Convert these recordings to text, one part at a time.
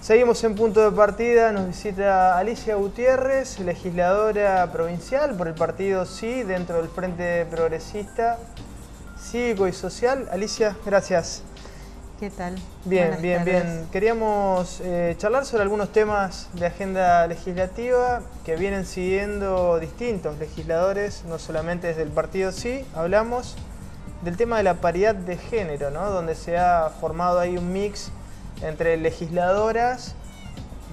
Seguimos en Punto de Partida, nos visita Alicia Gutiérrez, legisladora provincial por el partido Sí, dentro del Frente Progresista, Cívico y Social. Alicia, gracias. ¿Qué tal? Bien, bien. Queríamos charlar sobre algunos temas de agenda legislativa que vienen siguiendo distintos legisladores, no solamente desde el partido Sí. Hablamos del tema de la paridad de género, ¿no? Donde se ha formado ahí un mix entre legisladoras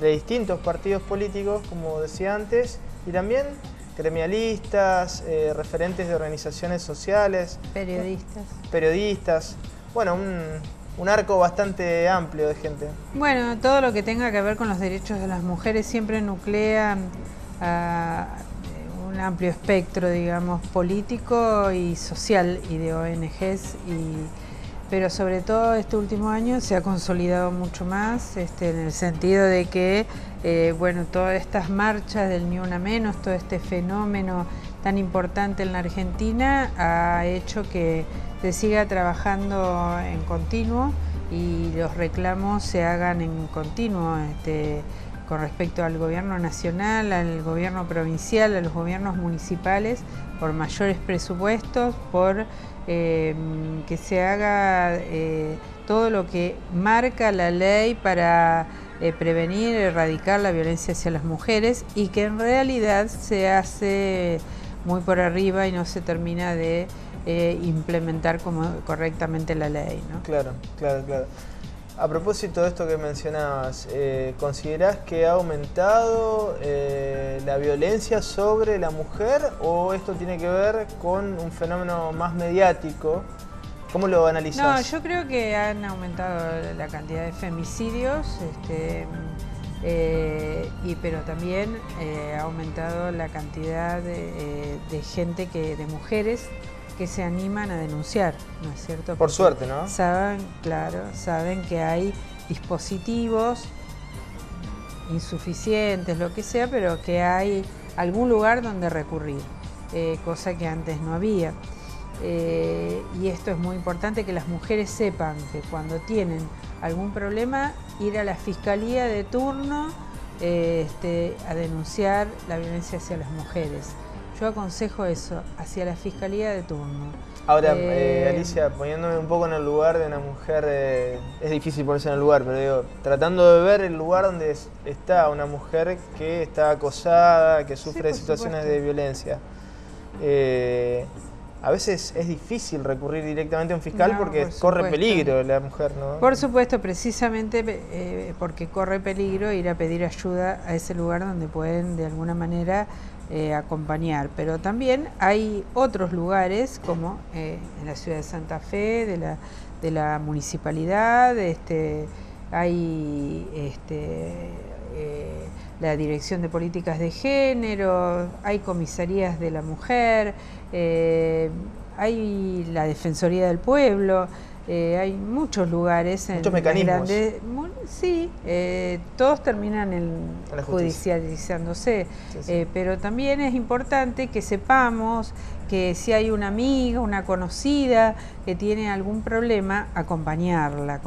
de distintos partidos políticos, como decía antes, y también gremialistas, referentes de organizaciones sociales, periodistas. Bueno, un arco bastante amplio de gente. Bueno, todo lo que tenga que ver con los derechos de las mujeres siempre nuclea a un amplio espectro, digamos, político y social, y de ONGs, pero sobre todo este último año se ha consolidado mucho más, en el sentido de que, bueno, todas estas marchas del Ni Una Menos, todo este fenómeno tan importante en la Argentina ha hecho que se siga trabajando en continuo y los reclamos se hagan en continuo, con respecto al gobierno nacional, al gobierno provincial, a los gobiernos municipales, por mayores presupuestos, por que se haga todo lo que marca la ley para prevenir, erradicar la violencia hacia las mujeres, y que en realidad se hace muy por arriba y no se termina de implementar correctamente la ley, ¿no? Claro. A propósito de esto que mencionabas, ¿considerás que ha aumentado la violencia sobre la mujer o esto tiene que ver con un fenómeno más mediático? ¿Cómo lo analizás? No, yo creo que han aumentado la cantidad de femicidios, pero también ha aumentado la cantidad de gente, de mujeres que se animan a denunciar, ¿no es cierto? Por suerte, ¿no? Saben que hay dispositivos insuficientes, lo que sea, pero que hay algún lugar donde recurrir, cosa que antes no había. Y esto es muy importante, que las mujeres sepan que cuando tienen algún problema, ir a la fiscalía de turno a denunciar la violencia hacia las mujeres. Yo aconsejo eso, hacia la fiscalía de turno. Ahora, Alicia, poniéndome un poco en el lugar de una mujer, es difícil ponerse en el lugar, pero digo, tratando de ver el lugar donde está una mujer que está acosada, que sufre situaciones de violencia. A veces es difícil recurrir directamente a un fiscal porque corre peligro la mujer, ¿no? Por supuesto, precisamente porque corre peligro ir a pedir ayuda a ese lugar donde pueden de alguna manera acompañar. Pero también hay otros lugares, como en la ciudad de Santa Fe, de la municipalidad, hay la Dirección de Políticas de Género, hay comisarías de la mujer, hay la Defensoría del Pueblo, hay muchos lugares. Muchos mecanismos. Sí, todos terminan judicializándose, sí. Pero también es importante que sepamos que si hay una amiga, una conocida que tiene algún problema, acompañarla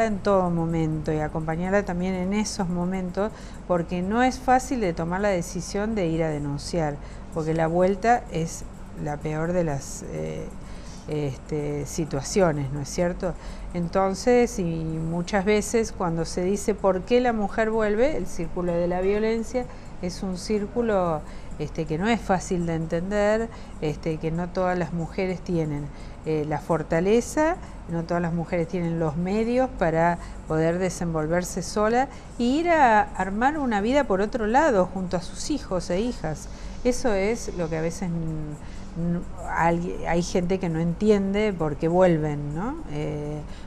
en todo momento y acompañarla también en esos momentos, porque no es fácil de tomar la decisión de ir a denunciar, porque la vuelta es la peor de las situaciones, ¿no es cierto? Entonces, y muchas veces cuando se dice por qué la mujer vuelve, el círculo de la violencia es un círculo que no es fácil de entender, que no todas las mujeres tienen la fortaleza, no todas las mujeres tienen los medios para poder desenvolverse sola y ir a armar una vida por otro lado junto a sus hijos e hijas. Eso es lo que a veces hay gente que no entiende por qué vuelven, ¿no?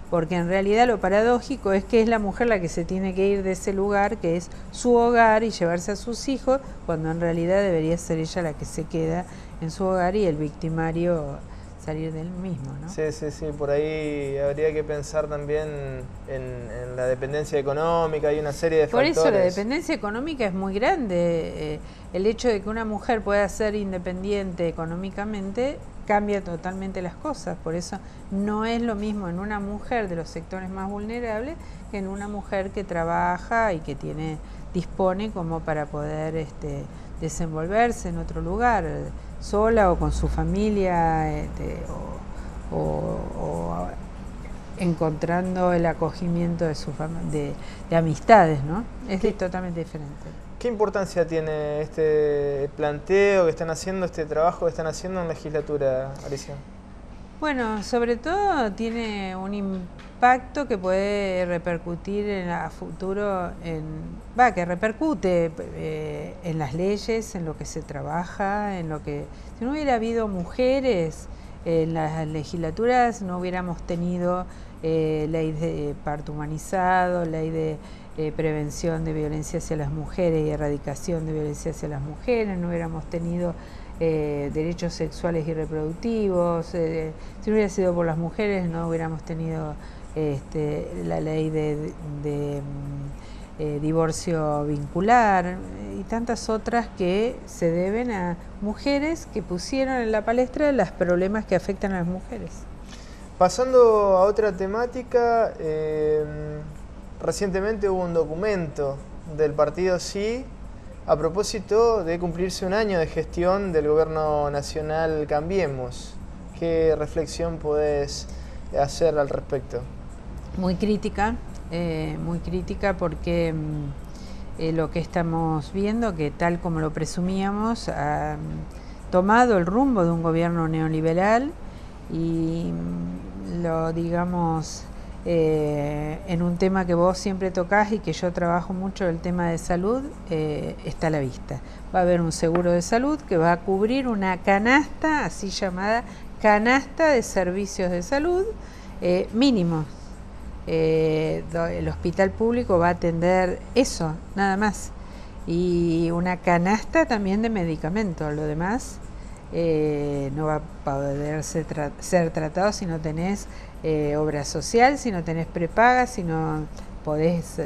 Porque en realidad lo paradójico es que es la mujer la que se tiene que ir de ese lugar, que es su hogar, y llevarse a sus hijos, cuando en realidad debería ser ella la que se queda en su hogar y el victimario salir del mismo, ¿no? Sí, sí, sí, por ahí habría que pensar también en la dependencia económica, hay una serie de factores. Por eso la dependencia económica es muy grande. El hecho de que una mujer pueda ser independiente económicamente cambia totalmente las cosas. Por eso no es lo mismo en una mujer de los sectores más vulnerables que en una mujer que trabaja y que dispone como para poder desenvolverse en otro lugar, sola o con su familia, o encontrando el acogimiento de amistades, ¿no? Es totalmente diferente. ¿Qué importancia tiene este planteo que están haciendo, este trabajo que están haciendo en legislatura, Alicia? Bueno, sobre todo tiene un impacto que puede repercutir a futuro, que repercute en las leyes, en lo que se trabaja, en lo que... Si no hubiera habido mujeres en las legislaturas, no hubiéramos tenido ley de parto humanizado, ley de prevención de violencia hacia las mujeres y erradicación de violencia hacia las mujeres, no hubiéramos tenido derechos sexuales y reproductivos. Si no hubiera sido por las mujeres, no hubiéramos tenido la ley de divorcio vincular y tantas otras que se deben a mujeres que pusieron en la palestra los problemas que afectan a las mujeres. Pasando a otra temática, recientemente hubo un documento del partido Sí a propósito de cumplirse un año de gestión del gobierno nacional Cambiemos. ¿Qué reflexión podés hacer al respecto? Muy crítica porque lo que estamos viendo, que tal como lo presumíamos, ha tomado el rumbo de un gobierno neoliberal y lo digamos en un tema que vos siempre tocás y que yo trabajo mucho, el tema de salud, está a la vista. Va a haber un seguro de salud que va a cubrir una canasta, así llamada canasta de servicios de salud mínimos. El hospital público va a atender eso, nada más. Y una canasta también de medicamentos, lo demás no va a poder ser tratado si no tenés obra social, si no tenés prepaga, si no podés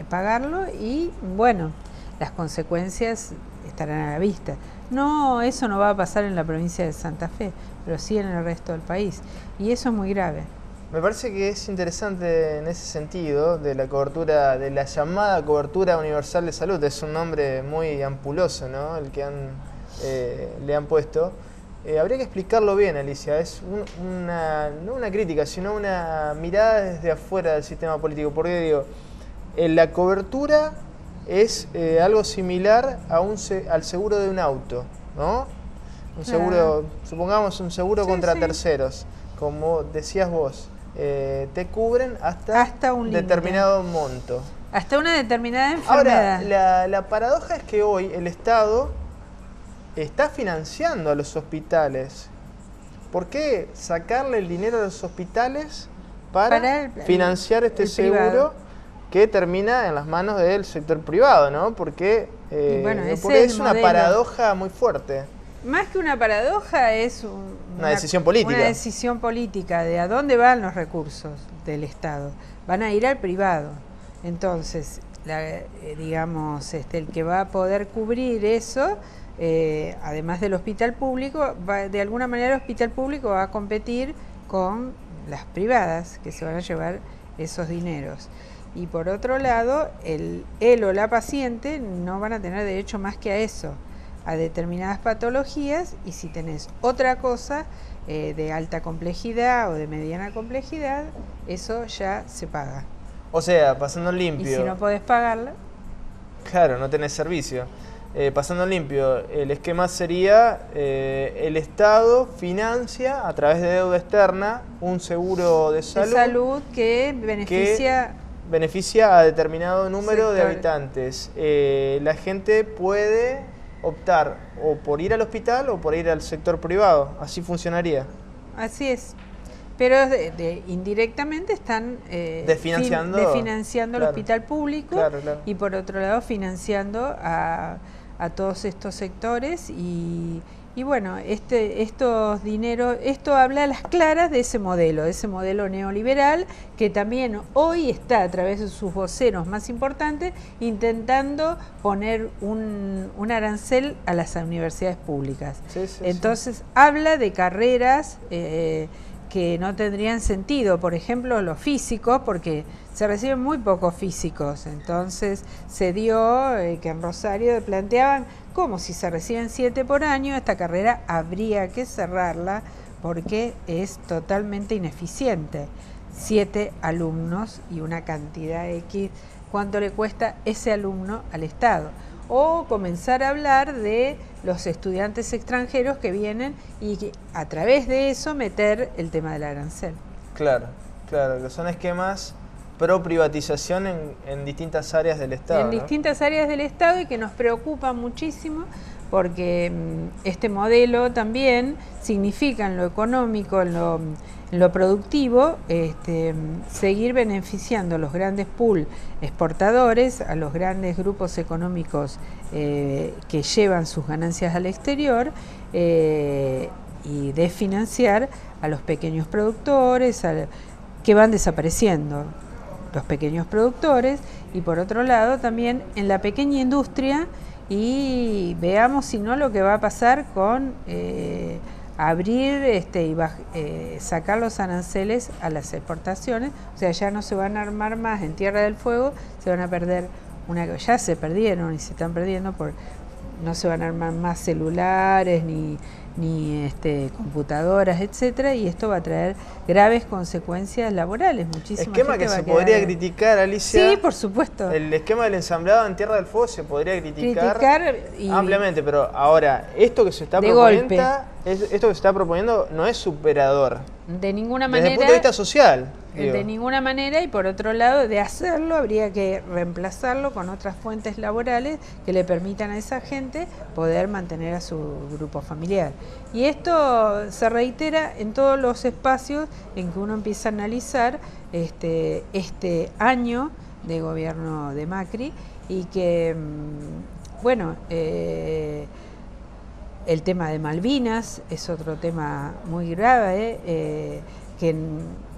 pagarlo, y bueno, las consecuencias estarán a la vista. No, eso no va a pasar en la provincia de Santa Fe, pero sí en el resto del país, y eso es muy grave. Me parece que es interesante en ese sentido de la cobertura, de la llamada cobertura universal de salud. Es un nombre muy ampuloso, ¿no? El que le han puesto. Habría que explicarlo bien, Alicia. Es no una crítica, sino una mirada desde afuera del sistema político. Porque digo, la cobertura es algo similar al seguro de un auto, ¿no? Un seguro, supongamos un seguro contra terceros, como decías vos. Te cubren hasta un determinado monto. Hasta una determinada enfermedad. Ahora, la paradoja es que hoy el Estado está financiando a los hospitales. ¿Por qué sacarle el dinero a los hospitales para financiar este seguro que termina en las manos del sector privado, ¿no? Porque es una paradoja muy fuerte. Más que una paradoja, es una decisión política. Una decisión política de a dónde van los recursos del Estado. Van a ir al privado. Entonces, digamos, el que va a poder cubrir eso, además del hospital público, de alguna manera el hospital público va a competir con las privadas que se van a llevar esos dineros. Y por otro lado, él o la paciente no van a tener derecho más que a eso, a determinadas patologías, y si tenés otra cosa de alta complejidad o de mediana complejidad, eso ya se paga. O sea, pasando limpio. Y si no podés pagarla, claro, no tenés servicio. Pasando limpio, el esquema sería el Estado financia a través de deuda externa un seguro de salud, que beneficia a determinado número de habitantes. La gente puede optar o por ir al hospital o por ir al sector privado. Así funcionaría. Así es. Pero indirectamente están desfinanciando el hospital público, y por otro lado financiando a todos estos sectores, y Y bueno, estos dineros, esto habla a las claras de ese modelo neoliberal que también hoy está a través de sus voceros más importantes intentando poner un arancel a las universidades públicas. Entonces habla de carreras que no tendrían sentido, por ejemplo los físicos, porque se reciben muy pocos físicos, entonces se dio que en Rosario planteaban como si se reciben 7 por año, esta carrera habría que cerrarla porque es totalmente ineficiente. 7 alumnos y una cantidad X, ¿cuánto le cuesta ese alumno al Estado? O comenzar a hablar de los estudiantes extranjeros que vienen y que a través de eso meter el tema del arancel. Claro, claro, que son esquemas pro privatización en distintas áreas del Estado. En distintas áreas del Estado y que nos preocupa muchísimo porque este modelo también significa en lo económico, en lo productivo, seguir beneficiando a los grandes pool exportadores, a los grandes grupos económicos que llevan sus ganancias al exterior y desfinanciar a los pequeños productores que van desapareciendo. Los pequeños productores y por otro lado también en la pequeña industria y veamos si no lo que va a pasar con abrir y sacar los aranceles a las exportaciones, o sea ya no se van a armar más en Tierra del Fuego, se van a perder ya se perdieron y se están perdiendo no se van a armar más celulares ni computadoras, etcétera, y esto va a traer graves consecuencias laborales. Muchísima esquema que se podría criticar, Alicia. Sí, por supuesto. El esquema del ensamblado en Tierra del Fuego se podría criticar ampliamente, pero ahora esto que se está proponiendo no es superador. De ninguna manera. Desde el punto de vista social. De ninguna manera, y por otro lado, de hacerlo habría que reemplazarlo con otras fuentes laborales que le permitan a esa gente poder mantener a su grupo familiar. Y esto se reitera en todos los espacios en que uno empieza a analizar este año de gobierno de Macri y que, bueno, el tema de Malvinas es otro tema muy grave, que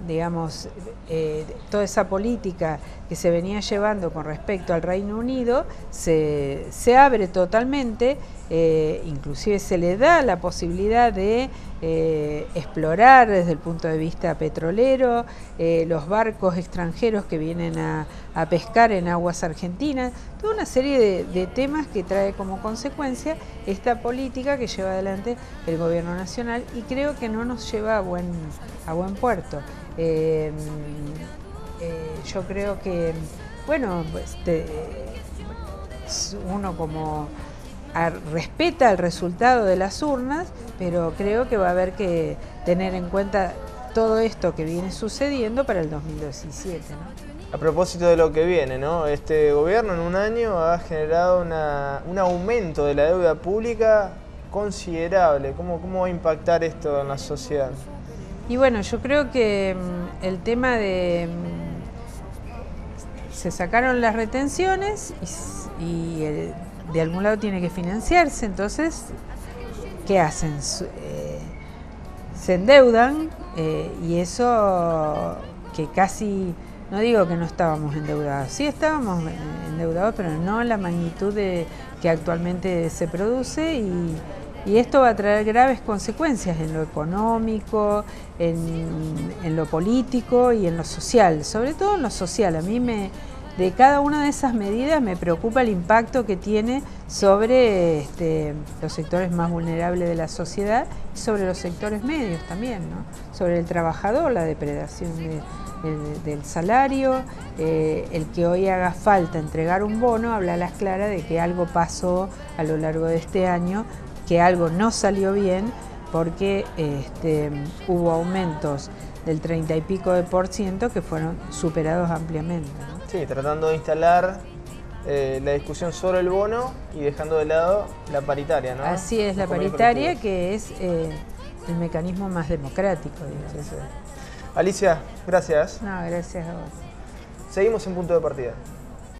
digamos toda esa política que se venía llevando con respecto al Reino Unido se abre totalmente, inclusive se le da la posibilidad de explorar desde el punto de vista petrolero, los barcos extranjeros que vienen a pescar en aguas argentinas, toda una serie de temas que trae como consecuencia esta política que lleva adelante el gobierno nacional y creo que no nos lleva a buen puerto. Yo creo que, bueno, uno como respeta el resultado de las urnas, pero creo que va a haber que tener en cuenta todo esto que viene sucediendo para el 2017, ¿no? A propósito de lo que viene, ¿no? Este gobierno en un año ha generado un aumento de la deuda pública considerable. ¿Cómo va a impactar esto en la sociedad? Y bueno, yo creo que el tema de se sacaron las retenciones y de algún lado tiene que financiarse, entonces, ¿qué hacen? Se endeudan y eso que casi, no digo que no estábamos endeudados, sí estábamos endeudados, pero no en la magnitud que actualmente se produce y esto va a traer graves consecuencias en lo económico, en lo político y en lo social, sobre todo en lo social. A mí de cada una de esas medidas me preocupa el impacto que tiene sobre los sectores más vulnerables de la sociedad y sobre los sectores medios también, ¿no? Sobre el trabajador, la depredación del salario, el que hoy haga falta entregar un bono, habla a las claras de que algo pasó a lo largo de este año, que algo no salió bien porque hubo aumentos del 30 y pico de % que fueron superados ampliamente, ¿no? Sí, tratando de instalar la discusión sobre el bono y dejando de lado la paritaria, ¿no? Así es, la paritaria que es el mecanismo más democrático, digamos. Sí. Alicia, gracias. No, gracias a vos. Seguimos en Punto de Partida.